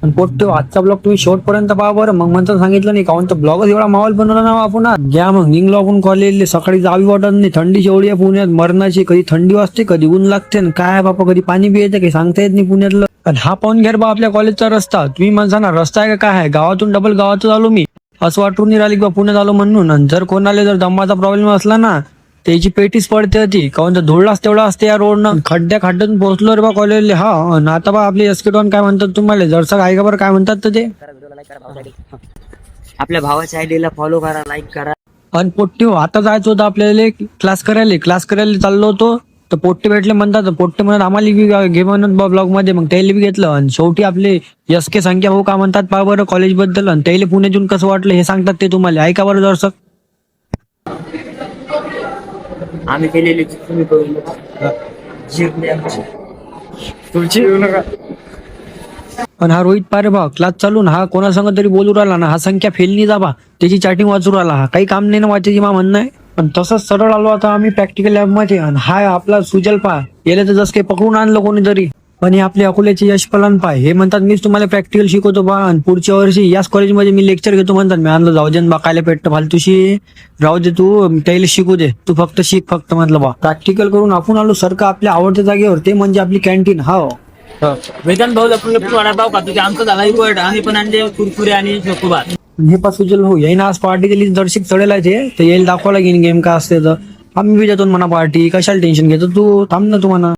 पण पोट्टे आजचा ब्लॉग तुम्ही शेवटपर्यंत पहा बरं, मग म्हणता सांगितलं नाही काऊन तर ब्लॉगच एवढा माहोल बनवला ना आपण. घ्या मग निघलो आपण कॉलेजले. सकाळी जावी वाटत नाही, थंडी एवढी आहे पुण्यात मरणाची. कधी थंडी वाजते कधी ऊन लागते आणि काय बापा कधी पाणी बी येते काही सांगता येत नाही पुण्यातलं. आणि हा पाहून घ्या बा आपल्या कॉलेजचा रस्ता. तुम्ही म्हणता ना रस्ता आहे का काय आहे, गावातून डबल गावातच आलो मी. असं वाटून नाही राहिली की बा पुण्यात आलो म्हणून. आणि जर कोणाला जर दमाचा प्रॉब्लेम असला ना त्याची पेटीच पडते होती, काऊन तर धुळलाच तेवढा असते या रोडनं. खड्ड्यातून पोहोचलो रे बा कॉलेजला. हा आणि आता बा आपले एसकेटॉन काय म्हणतात तुम्हाला जरसा आहे का बरं काय म्हणतात तर ते. आपल्या भावाच्या आयडीला फॉलो करा, लाईक करा. आणि पोट्टे आता जायचं होतं आपल्याला क्लास करायला चाललो होतो. तर पोट्टे भेटले म्हणतात, पोट्टे म्हणत आम्हाला बी घे म्हणत ब्लॉग मध्ये. मग त्याला बी घेतलं आणि शेवटी आपले एस के संख्या भाऊ का म्हणतात पहा बरं कॉलेज बद्दल. आणि त्याला पुण्यातून कसं वाटलं हे सांगतात ते तुम्हाला. ऐका बरं जरसं. आम्ही केलेली तुम्ही जिंकली आमची. तुमची आणि हा रोहित पारे बा क्लास चालून हा कोणासंग तरी बोलू राहिला ना. हा संख्या फेल नाही जा बा, त्याची चॅटिंग वाचू राहिला. हा काही काम नाही ना वाचायची मा म्हणणं आहे. पण तसंच सरळ आलो आता आम्ही प्रॅक्टिकल लॅब मध्ये. आणि हा आपला सुजल पा याला तर जसं काही पकडून आणलं कोणीतरी. पण हे आपले अकोल्याचे यश पलान पाय हे म्हणतात मीच तुम्हाला प्रॅक्टिकल शिकवतो बा. आणि पुढच्या वर्षी याच कॉलेजमध्ये मी लेक्चर घेतो म्हणतात. मी आणलं जाऊ दे बा, कायला पेटतं फालतूशी. राहू दे तू त्याला शिकू दे, तू फक्त शिक फक्त म्हटलं बा. प्रॅक्टिकल करून आपण आलो सारखं आपल्या आवडत्या जागेवर, ते म्हणजे आपली कॅन्टीन. हा वेतन भाऊ आपण वडापाव खातो ते आमचं झाला इकडं. आम्ही पण आणले कुरकुरे आणि चोकोबार. हे पा सुजल हो यायना आज पार्टी दिली दर्शिक चढेल आहे ते. तर येईल दाखवा लागेल गेम का असते तर. आम्ही बी देतो म्हणा पार्टी, कशाला टेन्शन घेतो तू, थांब ना तू म्हणा.